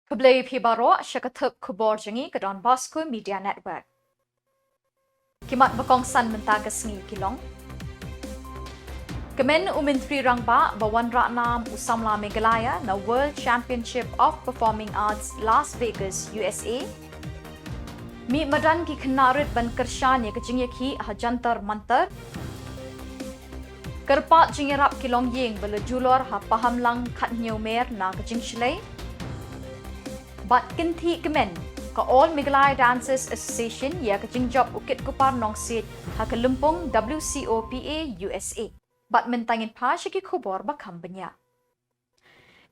Keblai Pibaro Shakatuk Khuborjylla ke Donbosco Media Network. Kimat bakong san mentagas ngi kilong. Kemen Menteri Rangba bawan raknam Samla Meghalaya na World Championship of Performing Arts Las Vegas, USA. Mi madan ki khenarit ban kershan ye kejing ki hajantar mantar. Kerpat jingerap kilong yeng bela julor ha paham lang khat mer na kejing shlei. Bat kinti kemen ka All Meghalaya Dancers Association ya kejing job ukit kupar nong sit ha kelumpung WCOPA USA. Bat mentangin pa syaki khubor bakam benya.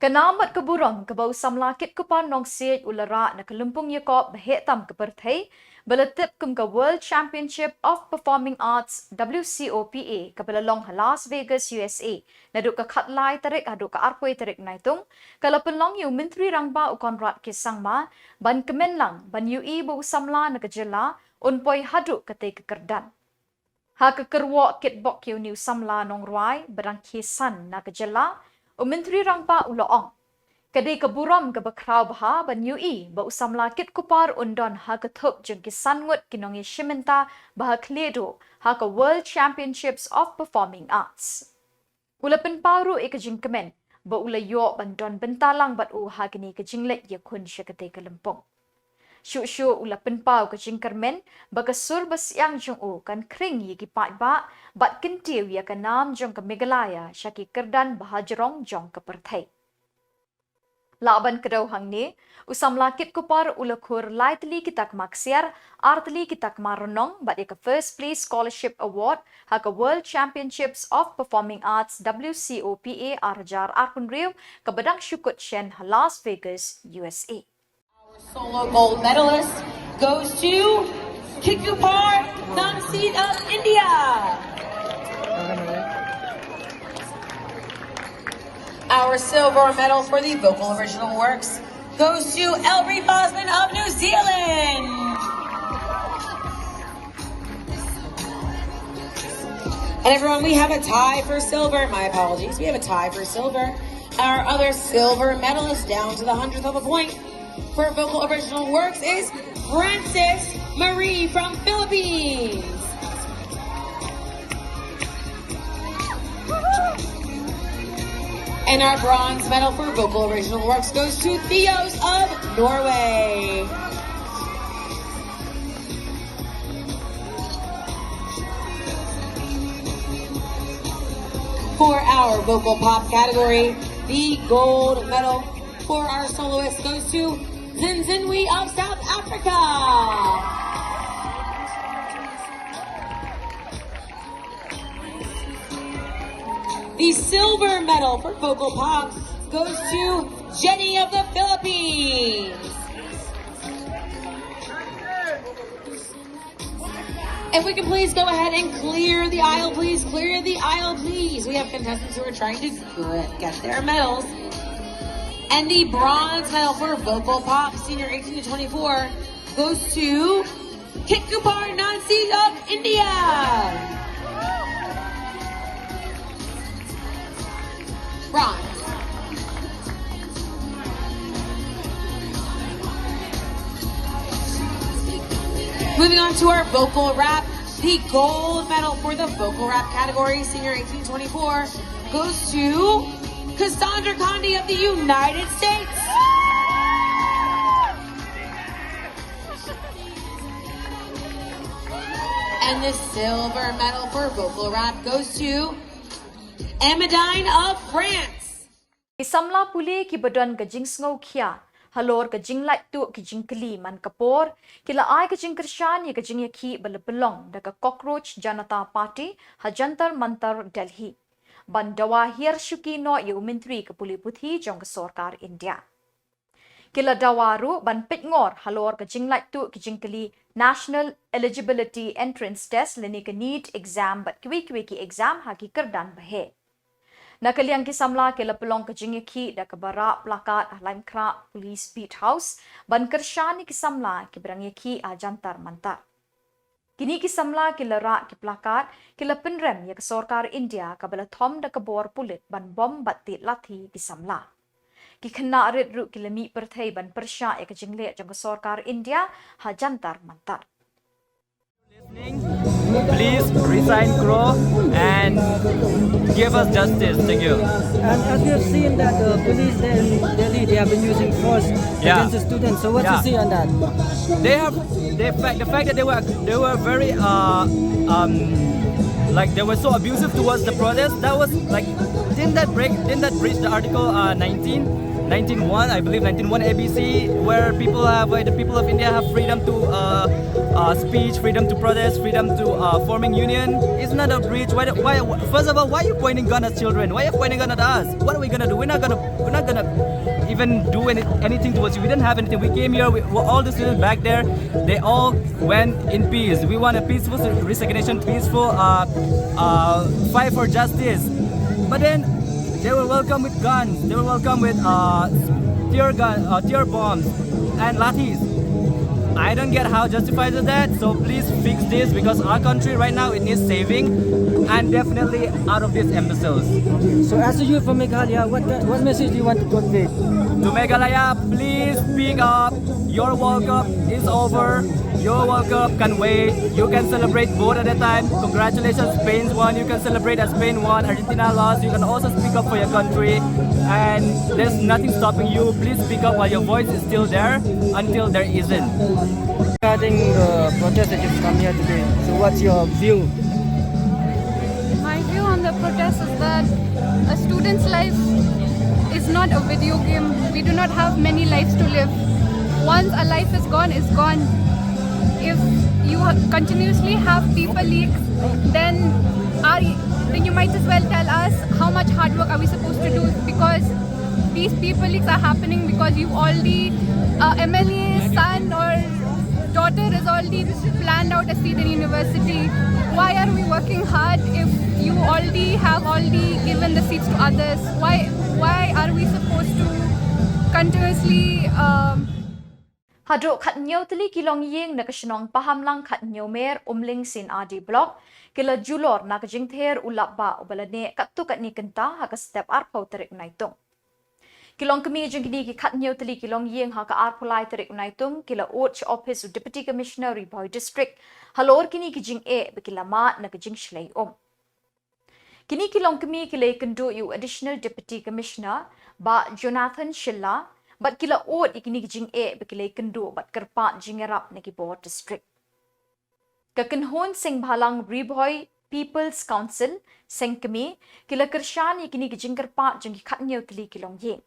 Kenamat keburong kebau samla kit kupar nong sit ulara na kelumpung yakop behetam keperthai beletip kum ke World Championship of Performing Arts WCOPA ke belalong Las Vegas USA naduk ke khatlai tarik aduk ke arpoi tarik Naitung kalau pelong yu Menteri Rangba ukon rat kisang ma ban kemenlang ban UI bu samla na ke Jylla unpoi haduk ke te kekerdan. Ha kekerwok kit bok yu New Samla nong ruai berang kisan na ke Jylla Menteri Rangba uloong. Kadai keburam ke bekrau baha ban UI ba usamla kit kupar undon ha ketup jeng kisan ngut kinongi shimenta baha kledo ha ke World Championships of Performing Arts. Ula penparu ikajing kemen ba ula yo ban don bentalang bat u ha kini kajing let ya kun syakate kelempong. Syuk ula penpau kajing kermen ba kesur basyang jong u kan kring yi kipat ba bat kentiu ya kanam jong ke Meghalaya syaki kerdan baha jerong jong ke perthai. Laban kedau hang ni, usamla kit kupar ulakur lightly kitak maksiar, artli kitak maronong, bat ke First Place Scholarship Award, haka World Championships of Performing Arts WCOPA arjar arpun riu, ke bedang syukut shen Las Vegas, USA. Our solo gold medalist goes to Khubor, Namseed of India. Our silver medal for the vocal original works goes to Elbry Bosman of New Zealand. And everyone, we have a tie for silver. My apologies. We have a tie for silver. Our other silver medalist down to the 100th of a point for vocal original works is Francis Marie from Philippines. And our bronze medal for vocal original works goes to Theos of Norway. For our vocal pop category, the gold medal for our soloist goes to Zinzinwe of South Africa. The silver medal for vocal pop goes to Jenny of the Philippines. If we can please go ahead and clear the aisle, please. Clear the aisle, please. We have contestants who are trying to get their medals. And the bronze medal for vocal pop, senior 18 to 24, goes to Khubor Namseed of India. Bronze. Moving on to our vocal rap, the gold medal for the vocal rap category, senior 1824, goes to Cassandra Condi of the United States. And the silver medal for vocal rap goes to Amadine of France. Samla puli ki badan gajing sngo khia, halor gajing light tu gajing kli man kapor, kila ai gajing kershan ye gajing ye ki belong daga cockroach Janata Party hajantar mantar Delhi. Bandawa hir syuki no ye Menteri ke Puli Puthi jong ke Sarkar India. Kila dawaru ban pitngor halor gajing light tu gajing kli National Eligibility Entrance Test leni ke NEET exam bat ki exam haki kerdan bahe. Nakaliang kisamla kila pelong kejing ki da kabara plakat laim kra police beat house ban kershani kisamla ki berang ki jantar mantar. Kini kisamla kila ra ki plakat kila penrem ya ke Sarkar India kabala thom da kabor pulit ban bom batit lathi kisamla. ki khna rit ru ki lami perthai ban persha ya ka jingle jang sarkar India ha jantar mantar. Please resign Crow and give us justice. Thank you. And as we have seen that the police there in Delhi, they have been using force against the students. So what do you see on that? They have the fact that they were very like they were so abusive towards the protest. That was like didn't that breach the article 19.1, I believe 19.1 ABC, where the people of India have freedom to speech, freedom to protest, freedom to forming union. Isn't that a breach? Why? First of all, why are you pointing gun at children? Why are you pointing gun at us? What are we gonna do? We're not gonna even do anything towards you. We didn't have anything. We came here. All the students back there, they all went in peace. We want a peaceful resignation, peaceful fight for justice. But then they were welcomed with guns. They were welcomed with tear bombs and lathis. I don't get how justified is that. So please fix this, because our country right now, it needs saving, and definitely out of these imbeciles. So as a youth from Meghalaya, what message do you want to convey? To Meghalaya, please speak up. Your World Cup is over. Your World Cup can wait. You can celebrate both at a time. Congratulations, Spain won. You can celebrate as Spain won. Argentina lost. You can also speak up for your country. And there's nothing stopping you. Please speak up while your voice is still there until there isn't. Regarding the protest that you've come here today, so what's your view? My view on the protest is that a student's life is not a video game. We do not have many lives to live. Once a life is gone, it's gone. If you continuously have people leaks, then you might as well tell us how much hard work are we supposed to do, because these people leaks are happening because you already MLA's son or daughter is already planned out a seat in university. Why are we working hard if you already given the seats to others? Why are we supposed to continuously Hadro khat nyo tali kilong yeng na kasinong pahamlang khat nyo mer umling sin adi block kila julor na kajing ther ulap ba ubalane kattu kat ni kenta ha ka step arpaw tarik Naitung. Kilong kami jeng kini ki khat nyo tali kilong yeng ha ka arpulai tarik Naitung kila Watch Office u Deputy Commissioner Riboy District halor kini kijing bekila ma na kajing shlay Kini kilong kami kila ikendu yu Additional Deputy Commissioner ba Jonathan Shilla bat kila ikini kijing bekila ikendu bat kerpat jingerap na Khubor District. Kakenhon sing bhalang Riboy People's Council sing kami kila kershan ikini kijing kerpat jeng khat nyo tali kilong yeng.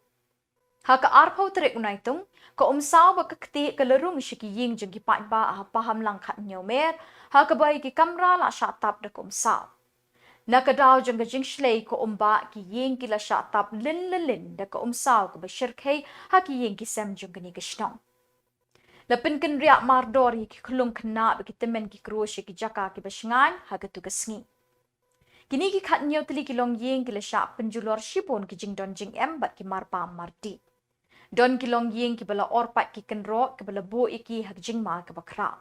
Ha ka arpaw tarik Naitung ka umsaw ba kakti kalarung shiki ying jeng kipat ba paham lang khat nyo mer ha ka bay ki kamra la shatap da ka umsaw. Nakadaw jeng kajing shlay ko umba ki ying kila shatap lin da ka umsaw ka ba shirkay ha ki ying ki sem jeng kani kashnong. Lapin kan riak mardor ki kulung kena ba ki temen ki kruo shiki jaka ki bashngan ha ka tugasngi. Kini ki khat nyo tali kilong ying kila syak penjulor shipon ki jing don jing bat ki marpa marti. Don kilong ying ki bala orpat ki kenro ki bala bo iki hak jing ma ka bakra.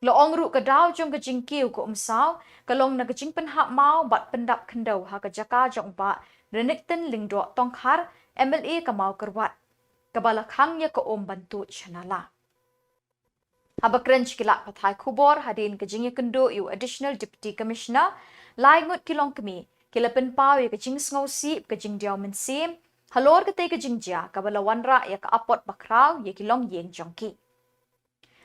Loong ru ka daw jong ka jing kiu ko umsaw kalong na ka jing penhap mau bat pendap kendaw ha ka jaka jong ba renikten lingdo tongkhar MLA ka mau kerwat. Kabala khangnya ka bantu chanala. Abakren kilak pathai Khubor hadin ka jing kendo yu Additional Deputy Commissioner lai ngut kilong kami kila penpaw ya ka jing sngaw sip ka jing diaw mensim halor ka tay ka jing jia kabala wanra ya ka apot bakraw ya kilong yeng jongki.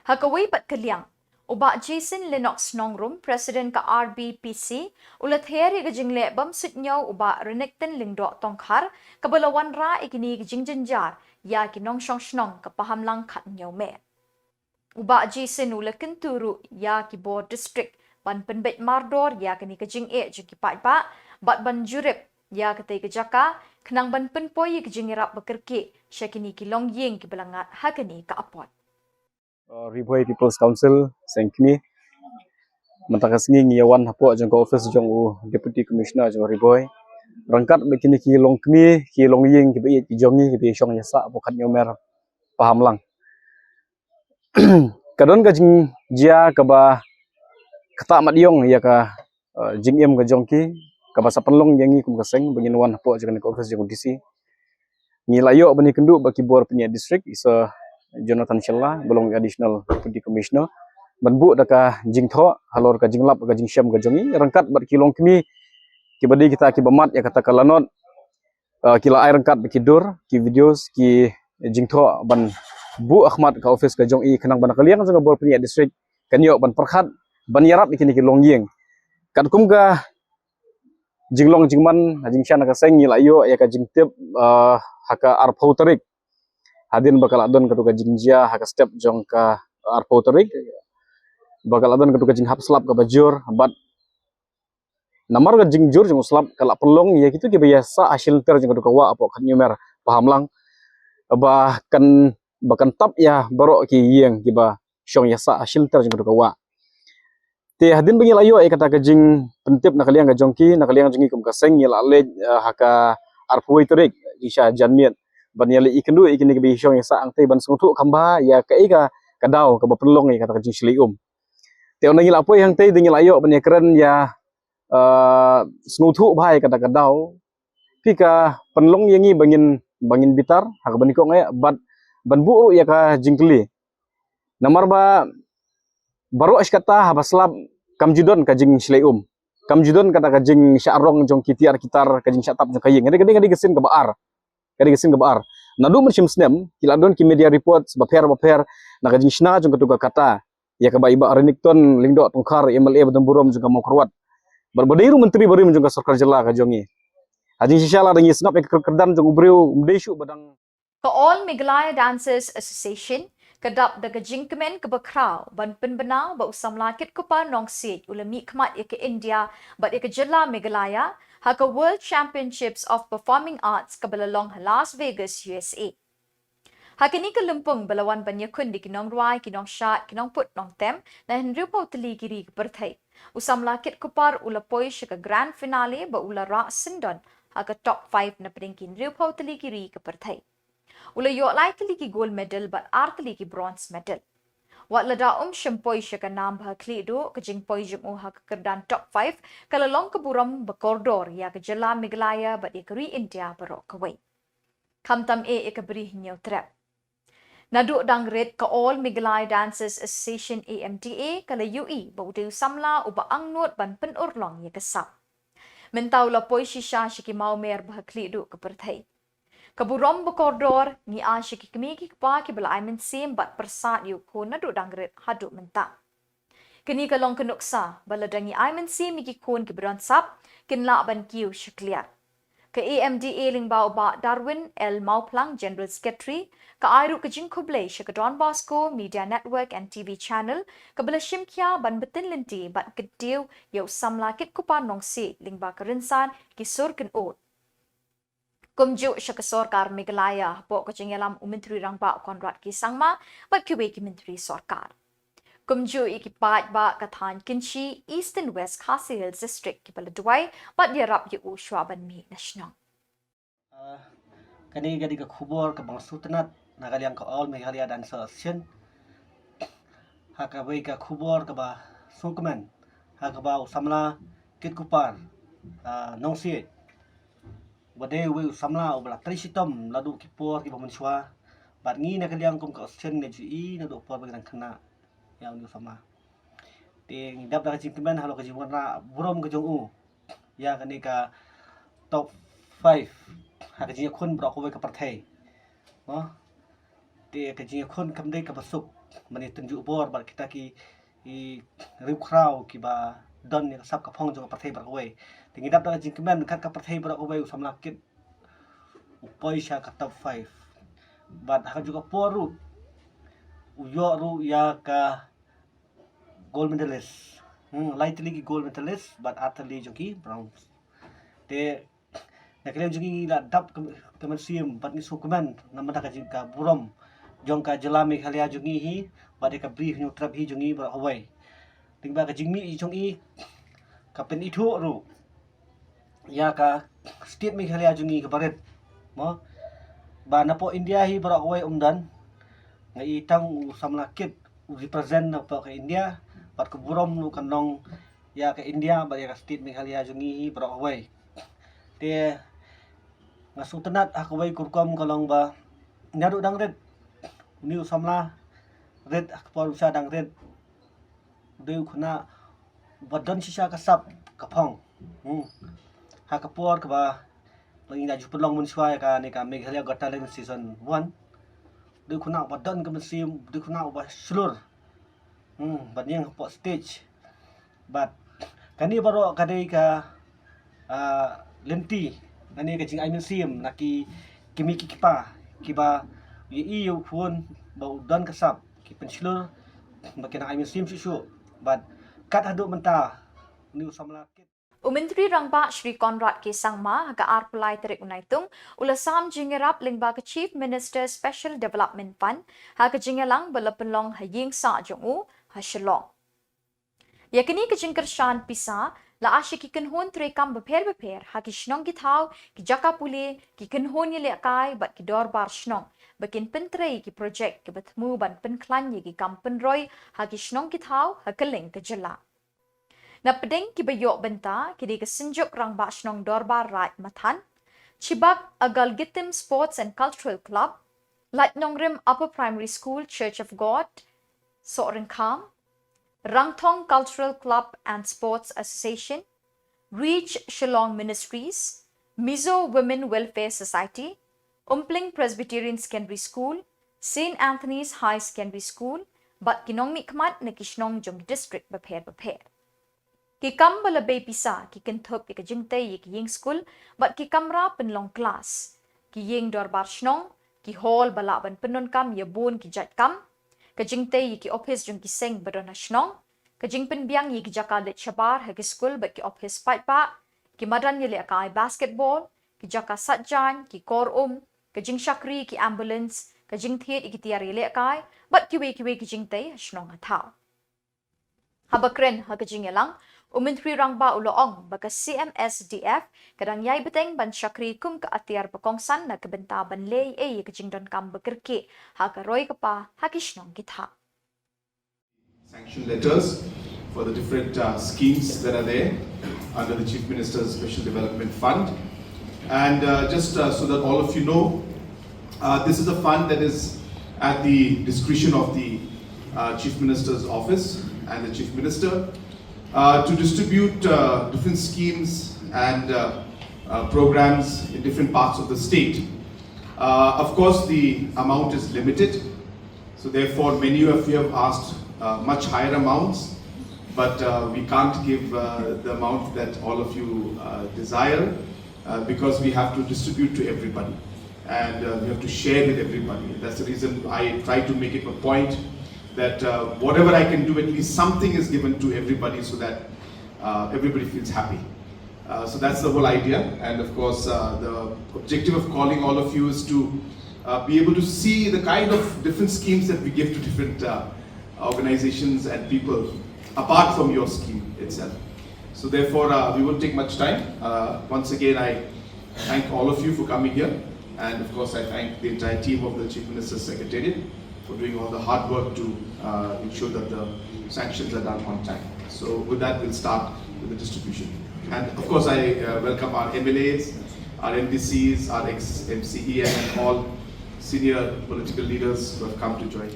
Hakaway pat kalyang uba Jason Lennox Nongrum President ka RBPC ulat heri ka jing lebam sutnyaw uba renekten lingdo tongkhar kabala wanra ikini ka jing janjar ya kinong shnong ka pahamlang khat nyaw me. Uba Jason ulat kenturu ya Khubor District ban penbet mardor ya kani kajing jeng kipat ba bat ban jurip ya katay kajaka kenang ban penpoy kajing irap bekerki syakini kilong yeng kibalangat hakani ka apot. Riboy People's Council sengkini mentakasngi ngiyawan hapo jeng ka office jeng Deputy Commissioner jeng Riboy rangkat bekini kilong kmi kilong yeng kibai kijongi kibai syong yasa bukan nyomer paham lang. Kadon kajing jia kaba kata mat yong ya ka jingiem ka jongki ka basa penlong yangi kum kaseng bengin wan hapo jeng ka office jeng DC Ngilayo bani kendu baki Khubor punya district isa Jonathan Shillong belum additional deputy commissioner banbu daka jingtho halor ka jinglap ka jingsyam ka jongi rangkat bat kilong kemi kibadi kita ki bamat ya kata kalanot kila air rangkat baki dur ki videos ki jingtho ban bu Ahmad ka office ka jongi kenang ban kaliang jang Khubor punya district kanyo ban perkhat ban yarap ikini ki longyeng kat kum ka jinglong jingman jingshan ka seng ngilayo ya ka jingtip haka arpau tarik hadin bakal adon ketuka jingjia haka step jong ka arpau tarik bakal adon ketuka jing hap slap ka bajur bat namar ka jingjur jong slap kala pelong ya gitu ki biasa asil ter jong ketuka wa apo kan nyumer paham lang bahkan tap ya baro ki yeng ki ba syong ya sa asil ter jong ketuka wa te hadin bengil ayo ay kata ka jing pentip nakaliang ka jongki nakaliang jongi kum ka seng yela le haka arpau tarik isha janmiet ban yali ikendu ikini ke bisyong ya saang te ban sungtu kamba ya ka kadau ka bapelong ya kata jing shlium te onang ila apa yang te dingil ayo ban ya keren ya sungtu bahai kata kadau pika penlong yangi bangin bitar hak ban ko ya ban bu ya ka jingkli namar ba baru kata habaslab kamjudon ka jing shlium kamjudon kata ka jing syarong jong kitiar kitar ka jing syatap jong kayeng ngade gesin ka baar kadi gesin ke baar nadu mersim snem kila don ki media report baper na kajing shna jong ketuka kata ya ka baiba renikton lingdo tongkar MLA badamburom juga mau kerwat berbadairu menteri baru jong ka sarkar Jylla ka jongi hajing sisala dangi snap ke kerdan jong ubreu mdesu badang Ka All Meghalaya Dancers Association kadap da kajing kemen ke bakrau ban penbenau ba usam lakit kupa nong sit ulami kmat ya ke India bat ya ke Jylla Meghalaya haka World Championships of Performing Arts ke Belalong Las Vegas USA. Hakini ke lempung belawan banyakun di kinong ruai, kinong syat, kinong put nong tem na henry pau teli kiri ke perthai. Usam lakit kupar ula poi ke grand finale ba ula rak sindon haka top 5 na peringkin henry pau teli kiri ke perthai. Ula yok lai teli ki gold medal but ar teli ki bronze medal. Wat lada syampoi syaka nam bah kli do kejing poi jung ha kekerdan top 5 kalalong keburam bekordor ya ke Jylla Meghalaya bat ya keri India barok kawai. Kamtam ke beri nyau trap. Naduk dang red ka All Meghalaya Dancers Association AMDA kala UE ba udeu Samla uba angnut ban penurlong ya kesap. Mentau la poi shisha syaki mau mer bah kli do ke perthai. Kaburom bekordor ni asyik kami ki pa ki bela aimen sim bat persat yu ko nadu dangret haduk mentak. Kini kalong kenuksa bala dangi aimen sim ki kon ki beron sap kin la ban kiu syakliat. Ke AMDA lingbau ba Darwin L Mauplang General Secretary ka airu ke jingkublai syaka donbosco Media Network and TV channel ka bela shimkia ban betin lenti bat kedeu yau Samla kit kupan nong si lingba kerensan ki sur ken ot. Kumju syaka sorkar Meghalaya po kajing yalam Menteri Rangba Konrad ki sangma bat kiwe ki Menteri Sorkar. Kumju ikipat ba kathan kinchi East and West Khasi Hills District ki baladuai bat yarap yu shwaban mi national. Kani gadi ka Khubor ka bang sutenat nagaliang ka All Meghalaya Dancers Association haka bai ka Khubor ka ba sungkemen haka ba Samla kit kupar nong si Bade we Samla ubla trisitom ladu kipor ki bamanswa bat ngi nagaliang kum ka association ne ji na do por bagran khana yang ni sama ting dap da jingkemen halo ka jingwana burom ka jongu ya kani ka top 5 haka jing khun bro ko we ka parthai te ka jing khun kamdai ka basuk mani tunju bor bat kita ki riu krau ki ba don ni sap ka phong jong ka parthai bro we tingi dap da jingkemen kat ka parthai bro ko we usam lakit upoi sha ka top 5 bat haka juga poru uyo ru ya ka gold medalist lightly ki gold medalist but atali joki bronze te nakaliam joki la dap kemensium bat ni sukuman namada ka jingka burom jong ka Jylla Meghalaya jongi hi bat ka brief nyu trap hi jongi bra hawai tingba ka jingmi i jongi ka pen ithu ru ya ka state Meghalaya jongi ka baret mo ba napo India hi bra hawai umdan ngai tang Samla kit represent na pa ka India bat ka burom nu kanong ya ka India bat ya ka state Meghalaya jongi hi bra hawai te Ngasuk tenat akawai kurkom kalong ba nyadu dang red niu samla red akpor bisa dang red deu khuna badon sisa kasap kapong hakapor ka ba lagi na jupelong mun swai ka ni ka Meghalaya Got Talent season 1 deu khuna badon ka mesim deu khuna ba slur banyang po stage but kani baro kadai ka lenti nani ka jing ai museum naki kimiki kipa kiba yi phun ba udan kasap ki penslur makin ai museum susu but kat hadu menta new samla kit Umentri Rangba Shri Conrad K. Sangma haga arpulai terik Naitung ulasam jingerap lingba ke Chief Minister Special Development Fund haga jingelang belapenlong haying sa jongu ha Shillong. Yakini ke jingkershan pisa la ashi ki kenhon trekam beper haki shnong ki thau ki jaka pule ki kenhon ye lekai bat ki dorbar shnong bakin pentrei ki project ki betmu ban penklan ye ki kampen roy haki shnong ki thau hakeling ke Jylla. Na pedeng ki bayok benta ki di kesenjuk rang ba shnong dorbar right mathan chibak agal gitim sports and cultural club Light Nongrim Upper Primary School Church of God Sorenkam Rangthong Cultural Club and Sports Association, Reach Shillong Ministries, Mizo Women Welfare Society, Umpling Presbyterian Secondary School, St. Anthony's High Secondary School, Bat Kinong Mikmat na Kishnong Jong District Baper. Kikam balabay pisa, kikintup ikajingtay ying school, bat kikamra penlong class, kiying dorbar shnong, ki hall balaban penun kam yabun ki jat kam, kajingtay ki office jong kiseng badon hashnong, kajing penbiang ki jaka lit shabar hagi school bat ki office pipe pa, ki madan yele akai basketball, ki jaka satjan, ki kor kajing shakri ki ambulance, kajing thiet ki tiar yele akai, bat kiwe ki jingtay hashnong hatao. Habakren hagajing yalang, Umentri Rangba uloong baka CMSDF kadang yai beteng ban syakri kum ke atiar pekongsan na kebenta ban lei kajing don kam bekerke haka roy kepa hakishnong kitha. Sanction letters for the different schemes that are there under the Chief Minister's Special Development Fund. And just so that all of you know, this is a fund that is at the discretion of the Chief Minister's office and the Chief Minister to distribute different schemes and programs in different parts of the state. Of course, the amount is limited, so therefore many of you have asked much higher amounts, but we can't give the amount that all of you desire because we have to distribute to everybody and we have to share with everybody. That's the reason I try to make it a point that whatever I can do, at least something is given to everybody so that everybody feels happy. So that's the whole idea, and of course the objective of calling all of you is to be able to see the kind of different schemes that we give to different organizations and people apart from your scheme itself. So therefore we won't take much time. Once again I thank all of you for coming here, and of course I thank the entire team of the Chief Minister's Secretariat for doing all the hard work to ensure that the sanctions are done on time. So with that, we'll start with the distribution. And of course, I welcome our MLAs, our MPCs, our ex-MCEM and all senior political leaders who have come to join.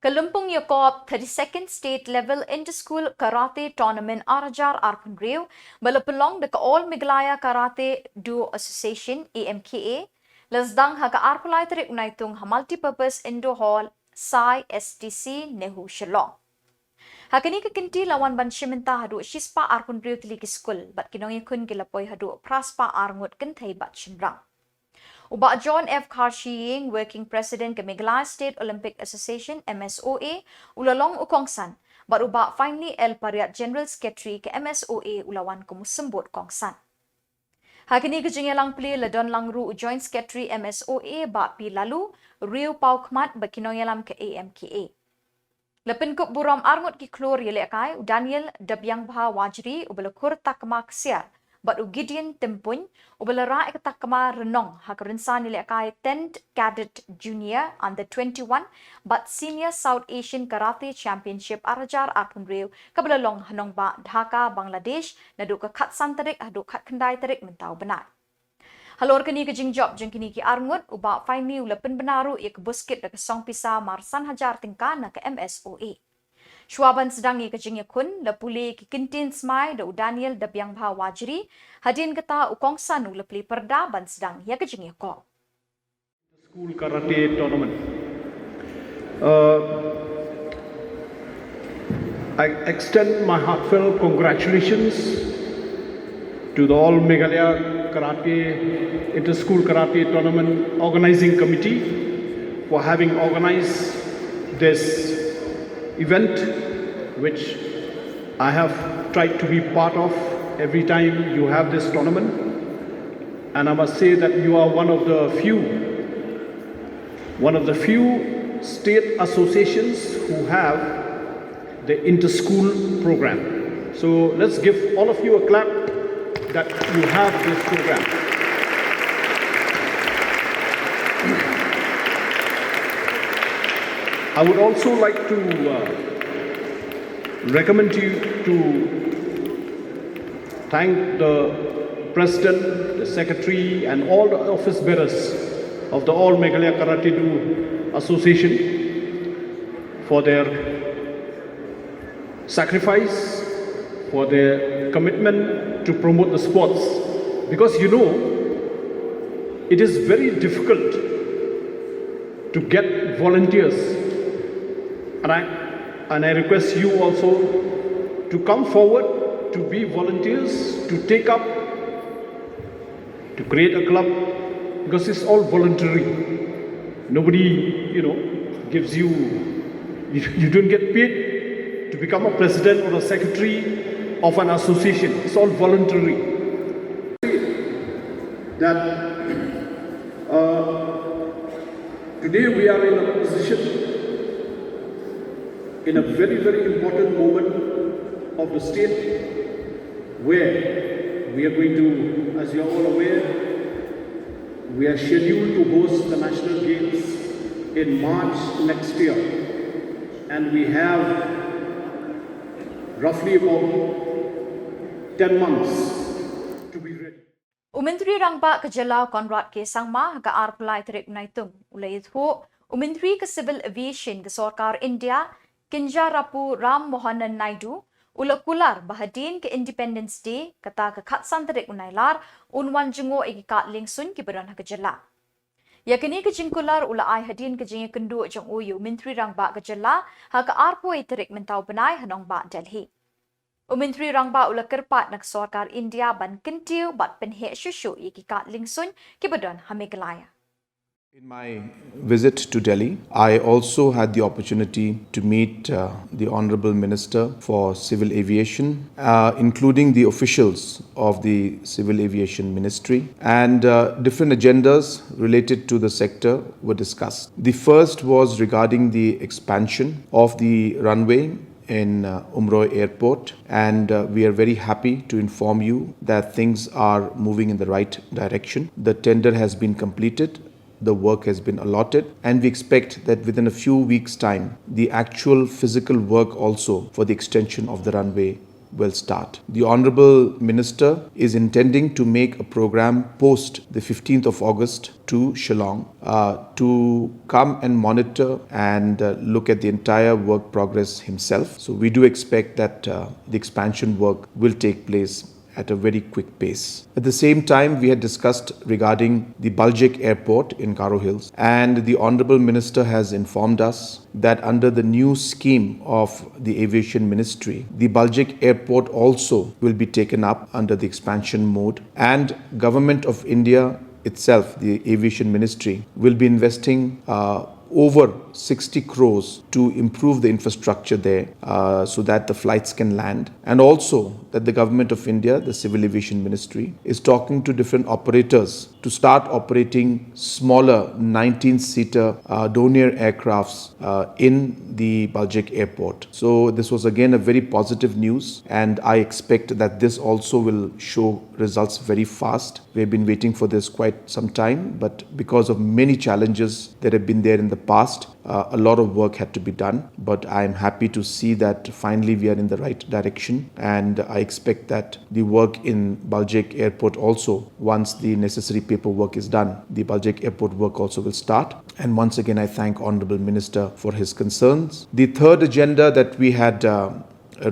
Kalumpung Yakob 32nd State Level Inter-School Karate Tournament Arajar Arpunreu balapelong deka All Meghalaya Karate Duo Association AMKA Lasdang haga arpulai terik Naitung ha multi-purpose indoor hall Sai STC NEHU Shillong. Hakini kekinti lawan ban shiminta hadu shispa arpun riu tili school bat kinong yakun gilapoi hadu praspa arngut kentai bat shinrang. Uba John F. Karshiying, Working President ke Meghalaya State Olympic Association MSOA ulalong ukongsan bat uba finally El Pariat General Secretary ke MSOA ulawan kumusembut kongsan. Hakini kejingelang pli ladon langru Joint Secretary MSOA ba pi lalu Riu Paukmat bakinoyalam ke AMKA. Lepin kup buram arngut ki klor yele kai Daniel Dabyang Bha Wajri ubelakur takma ksiar bat Gideon Timpuny ubelara ek takma renong hak rensan yele kai 10th Cadet Junior Under 21 bat Senior South Asian Karate Championship Arajar Arpunreu kabelalong hanong ba Dhaka Bangladesh nadu ka khat santarik adu khat kendai tarik mentau benar. Halor kini ke jingjop jeng kini ki arngut uba faini ula penbenaru ik buskit da kesong pisa marsan hajar tingkana ke MSOA. Shwaban sedang ke jing kun la puli ki kintin smai da Daniel da biang bha wajri hadin kata ukong sanu la pli perda ban sedang ya ke jing ko. School karate tournament. I extend my heartfelt congratulations to the all Meghalaya Karate Inter-School Karate Tournament Organizing Committee for having organized this event, which I have tried to be part of every time you have this tournament. And I must say that you are one of the few state associations who have the inter-school program. So let's give all of you a clap that you have this program. I would also like to recommend you to thank the President, the Secretary and all the office bearers of the All Meghalaya Karate Do Association for their sacrifice, for their commitment to promote the sports, because you know it is very difficult to get volunteers, and I request you also to come forward to be volunteers, to take up, to create a club, because it's all voluntary. Nobody, gives you don't get paid to become a president or a secretary of an association. It's all voluntary. That today we are in a position, in a very, very important moment of the state, where we are going to, as you are all aware, we are scheduled to host the National Games in March next year. And we have roughly about 10 months to be ready. Umentri rangba ke Jylla Konrad ke Sangma ke Arpulai Terik Naitung ulai itu Umentri ke Civil Aviation ke Sarkar India Kinja Rapu Ram Mohanan Naidu ulak kular bahadin ke Independence Day kata ke Khatsan Terik Unailar unwan jengo igi kat lingsun ke beran ke Jylla. Yakini ke jingkular ula ai hadin ke jing kendu jong uyu Menteri rangba ke Jylla ha ke Arpoi Terik mentau benai hanong ba Delhi. Menteri rangba ula kerpat nak Sarkar India ban kentiu bat penhe shushu igi kat lingsun ke beran ha Meghalaya. In my visit to Delhi, I also had the opportunity to meet the Honorable Minister for Civil Aviation, including the officials of the Civil Aviation Ministry, and different agendas related to the sector were discussed. The first was regarding the expansion of the runway in Umroi Airport, and we are very happy to inform you that things are moving in the right direction. The tender has been completed. The work has been allotted, and we expect that within a few weeks' time, the actual physical work also for the extension of the runway will start. The Honorable Minister is intending to make a program post the 15th of August to Shillong to come and monitor and look at the entire work progress himself. So we do expect that the expansion work will take place at a very quick pace. At the same time, we had discussed regarding the Baljek Airport in Karo Hills, and the Honorable Minister has informed us that under the new scheme of the Aviation Ministry, the Baljek Airport also will be taken up under the expansion mode, and Government of India itself, the Aviation Ministry, will be investing over 60 crores to improve the infrastructure there so that the flights can land, and also that the Government of India, the Civil Aviation Ministry, is talking to different operators to start operating smaller 19-seater Dornier aircrafts in the Baljek Airport. So this was again a very positive news, and I expect that this also will show results very fast. We have been waiting for this quite some time, but because of many challenges that have been there in the past, a lot of work had to be done, but I'm happy to see that finally we are in the right direction, and I expect that the work in Baljek Airport also, once the necessary paperwork is done, the Baljek Airport work also will start. And once again, I thank Honourable Minister for his concerns. The third agenda that we had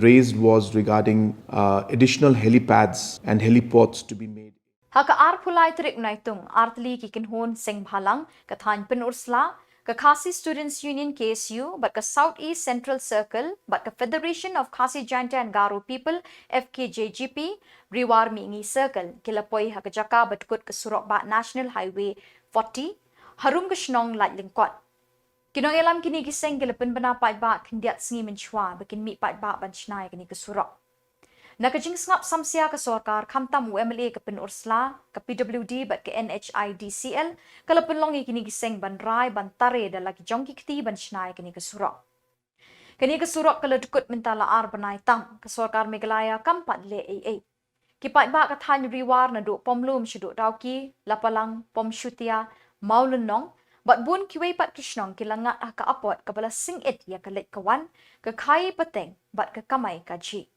raised was regarding additional helipads and heliports to be made. Haka arpulai trik Naitung artli kikinhon sing bhalang kathan penursla ka Khasi Students Union KSU but ka Southeast Central Circle but ka Federation of Khasi Jaintia and Garo People FKJGP Riwar Mingi Circle kilapoi haka jaka batkut ka Surokbat National Highway 40 harum ka Shnong lat lingkot. Kinong elam kini giseng kilapen banapat ba kindiat singi menchwa bakin mi pat ba banchnai kini ka Surok. Nakajing sngap samsia ka sorkar kamtam UMLA ka penursla ka PWD bat ka NHIDCL kala penlongi kini giseng banrai bantare da lagi jongki kti banchnai kini ka Surok. Kini ka Surok kala dukut mentala ar banai tam ka sorkar Meghalaya kampat le AA. Kipat ba ka than riwar na do pomlum syuduk dauki lapalang pom syutia maulunong bat bun kiwei pat krishnong kilangat ka apot ka bala singit ya kalit kawan ka kai pateng bat ka kamai kaji.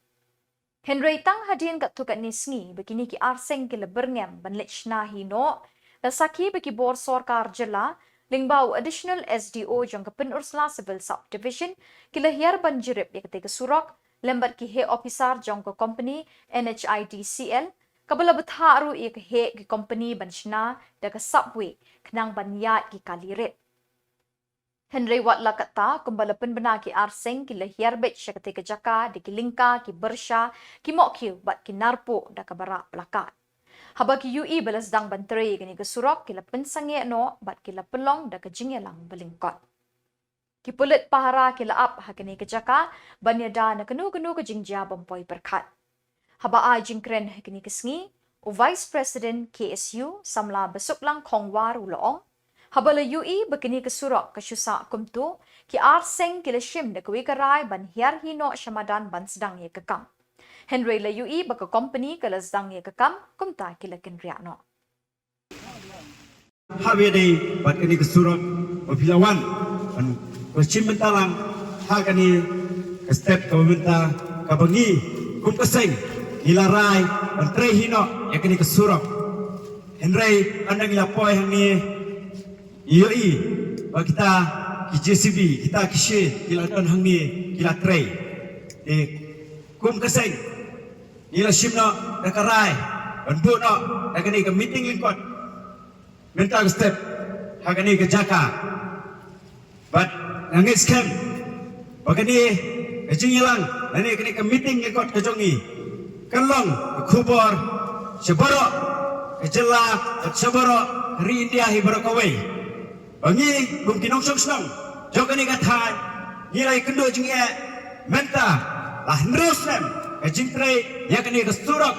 Henry tang hadin kat tukat nisngi begini ki arseng ki leberngem ban lechna hino lasaki beki bor sorkar Jylla lingbau additional SDO jong ka penursla civil subdivision ki lahir ban jirip ya ketika Surok lembat ki he officer jong ka company NHIDCL kabala betharu ya ke he ki company ban shna da ka subway kenang ban yat ki kalirit. Henry watla kata kumbala penbena ki arseng ki lahir bet syakati ke jaka di ki lingka ki bersha ki mokyu bat ki narpo da ka barak plakat. Haba ki UE balas dang bantere kini ke Surok ki la pensange no bat ki la pelong da ka jingelang belingkot. Ki pulit pahara ki la ap ha kini ke jaka banyada na kenu-kenu ke jingjia bompoi berkat. Haba a jingkren kini ke sngi o Vice President KSU Samla besuklang kongwar uloong habala UE begini ke Surok ke syusa kumtu ki arseng ki leshim de kuwi karai ban hiar hino syamadan ban sedang ye kekam. Henry la UE baka company ke sedang ye kekam kumta ki lekin riakno. Habedi bat ini ke Surok Pilawan ban Pashim Bentalang hakani ke step pemerintah kabangi kum keseng ilarai ban tre hino yakini ke Surok. Henry andang ilapoi hani IOI bagi kita ki JCB kita kishe ila don hangni ila tray kum keseng ila shimno dakarai bantu no dakani ke meeting lingkot mental step hagani ke jaka but nangis kem bagani ke jingilang nani kini ke meeting lingkot ke jongi kalong ke Khubor seboro ke Jylla seboro ri India hiboro kawai bangi mungkin ongsong senang jauh ni kata nilai kendo jengya menta lah nerus nem jingtrai yang kini ke Surok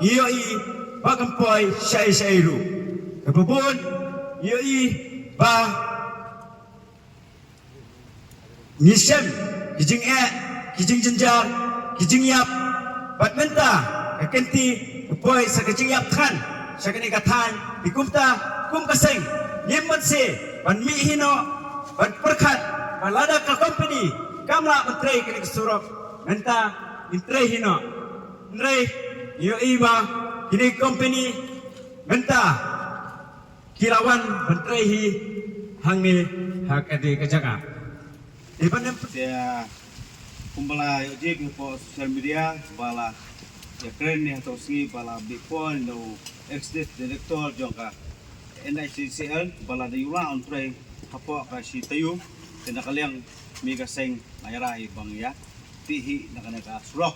IOI bagampoi syai-syairu kebubun IOI ba nisem kijingya kijing jenjar kijing yap bat menta kenti poi sa kijing yap kan sa kini kata dikumta kum kaseng nyemban se ban mi hino ban perkat ban lada ka company kamla menteri kini ke Surok menta menteri hino menteri yo iba kini company menta kilawan menteri hi hangi hakadi ke jaga iban dia kumbala yo je po social media bala ya keren ni atau si bala bipon no ex director jongka NICCL bala da yula on tray hapo ka si tayo tinakaliang mi kaseng ayrai bang ya tihi nakanaka Surok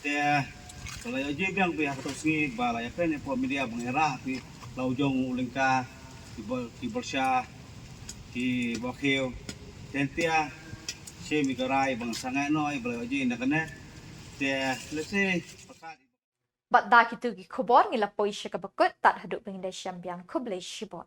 te bala yo je biang pihak atau si bala ya keren po media bang era pi laujong ulingka di bersha di bakhiu tentia si mi karai bang sangai no bala yo je nakane te let's say Bat da kitu ki Khubor ngilapoi syakabakut tat haduk pengindai syambiang kublai shibot.